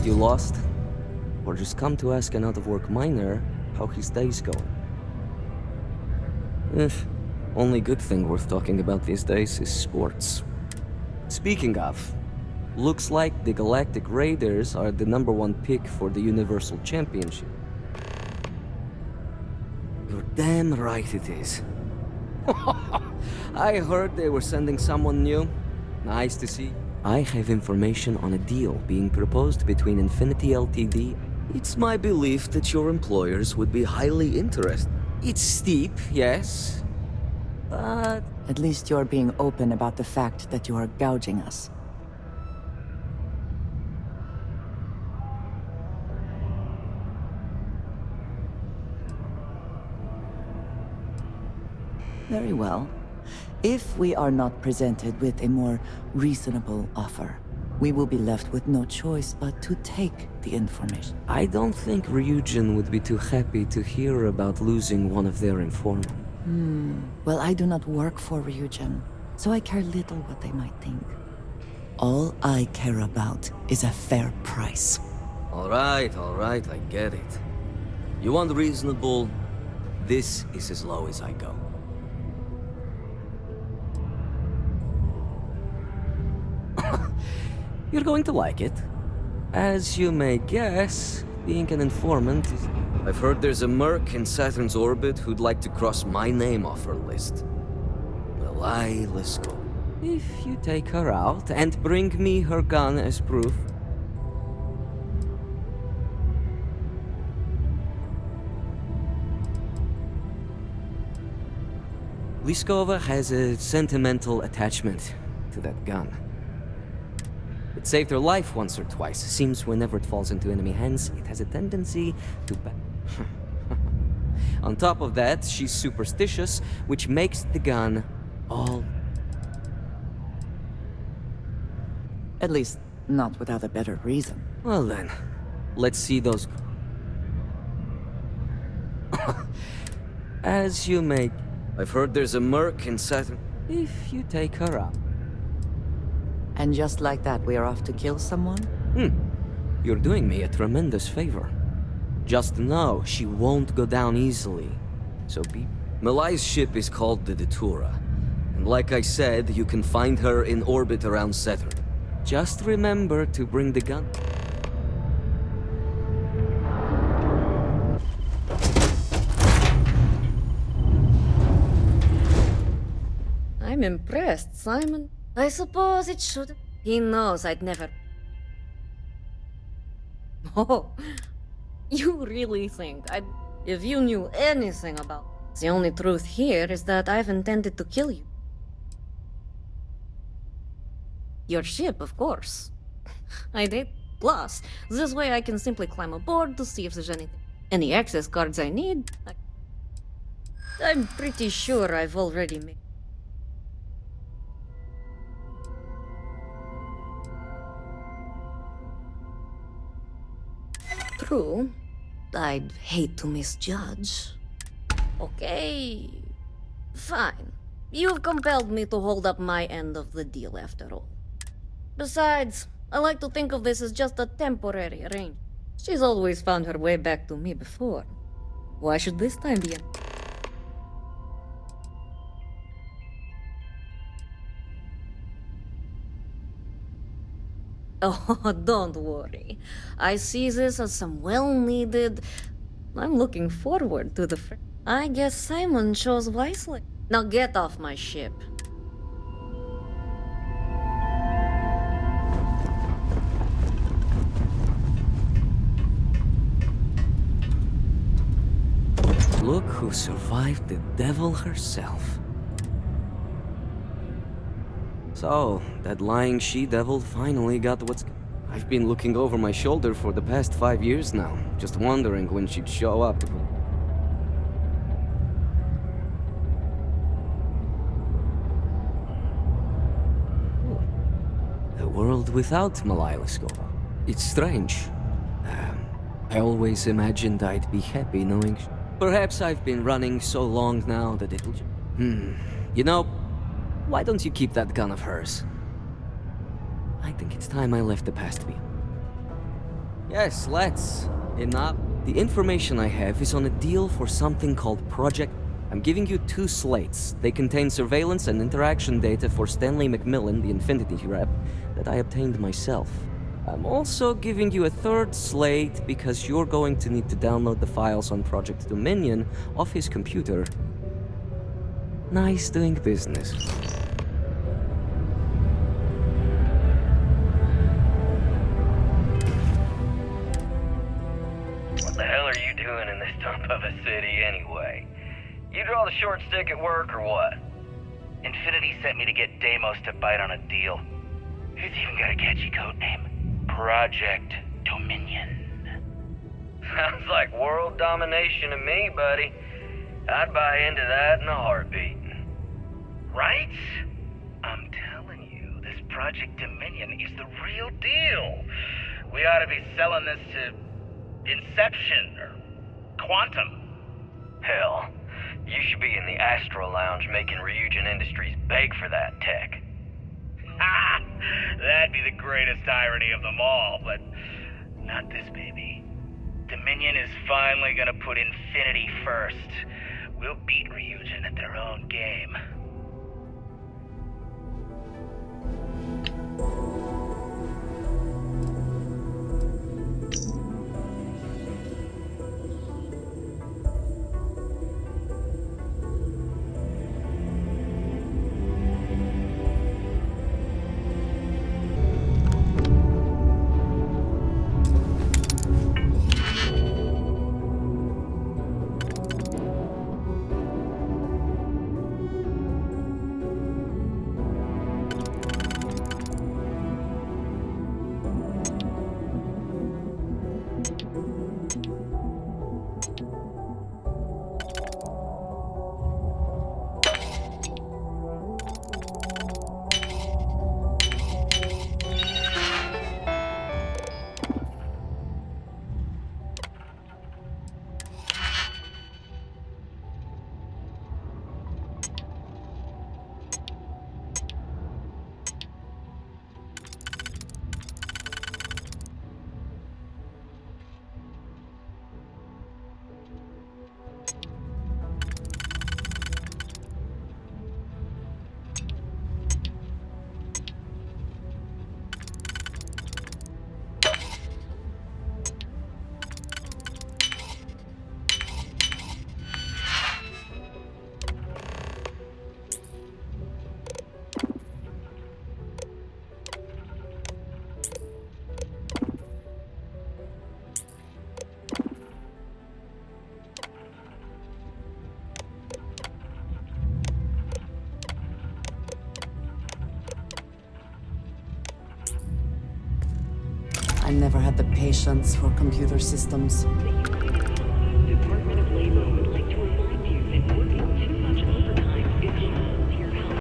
You lost? Or just come to ask an out-of-work miner how his day's going? Only good thing worth talking about these days is sports. Speaking of, looks like the Galactic Raiders are the #1 pick for the Universal Championship. You're damn right it is. I heard they were sending someone new. Nice to see. I have information on a deal being proposed between Infinity Ltd. It's my belief that your employers would be highly interested. It's steep, yes, but... At least you're being open about the fact that you are gouging us. Very well. If we are not presented with a more reasonable offer, we will be left with no choice but to take the information. I don't think Ryujin would be too happy to hear about losing one of their informants. Well, I do not work for Ryujin, so I care little what they might think. All I care about is a fair price. All right, I get it. You want reasonable? This is as low as I go. You're going to like it. As you may guess, being an informant is... I've heard there's a merc in Saturn's orbit who'd like to cross my name off her list. Well, let's go. If you take her out and bring me her gun as proof... Liskova has a sentimental attachment to that gun. It saved her life once or twice. Seems whenever it falls into enemy hands, it has a tendency to On top of that, she's superstitious, which makes the gun all... At least, not without a better reason. Well then, let's see those... As you may... I've heard there's a merc in Saturn... If you take her out... And just like that, we are off to kill someone? You're doing me a tremendous favor. Just know she won't go down easily. So be... Malai's ship is called the Datura. And like I said, you can find her in orbit around Saturn. Just remember to bring the gun. I'm impressed, Simon. I suppose it should. He knows I'd never... Oh, you really think if you knew anything about... The only truth here is that I've intended to kill you. Your ship, of course. I did. Plus, this way I can simply climb aboard to see if there's any access cards I need. I'm pretty sure I've already made... True. I'd hate to misjudge. Okay. Fine. You've compelled me to hold up my end of the deal after all. Besides, I like to think of this as just a temporary arrangement. She's always found her way back to me before. Why should this time be an... Oh, don't worry. I see this as some well-needed... I'm looking forward to the... I guess Simon chose wisely. Now get off my ship. Look who survived the devil herself. So, that lying she-devil finally got what's... I've been looking over my shoulder for the past 5 years now, just wondering when she'd show up. A world without Malai Liskova. It's strange. I always imagined I'd be happy knowing... Perhaps I've been running so long now that it'll... You know, why don't you keep that gun of hers? I think it's time I left the past behind. Yes, let's. Enough. The information I have is on a deal for something called Project. I'm giving you 2 slates. They contain surveillance and interaction data for Stanley McMillan, the Infinity rep, that I obtained myself. I'm also giving you a 3rd slate because you're going to need to download the files on Project Dominion off his computer. Nice doing business. What the hell are you doing in this dump of a city anyway? You draw the short stick at work or what? Infinity sent me to get Deimos to bite on a deal. He's even got a catchy code name. Project Dominion. Sounds like world domination to me, buddy. I'd buy into that in a heartbeat. Right? I'm telling you, this Project Dominion is the real deal. We ought to be selling this to Inception or Quantum. Hell, you should be in the Astro Lounge making Ryujin Industries beg for that tech. Ha! That'd be the greatest irony of them all, but not this baby. Dominion is finally gonna put Infinity first. We'll beat Ryujin at their own game. I never had the patience for computer systems.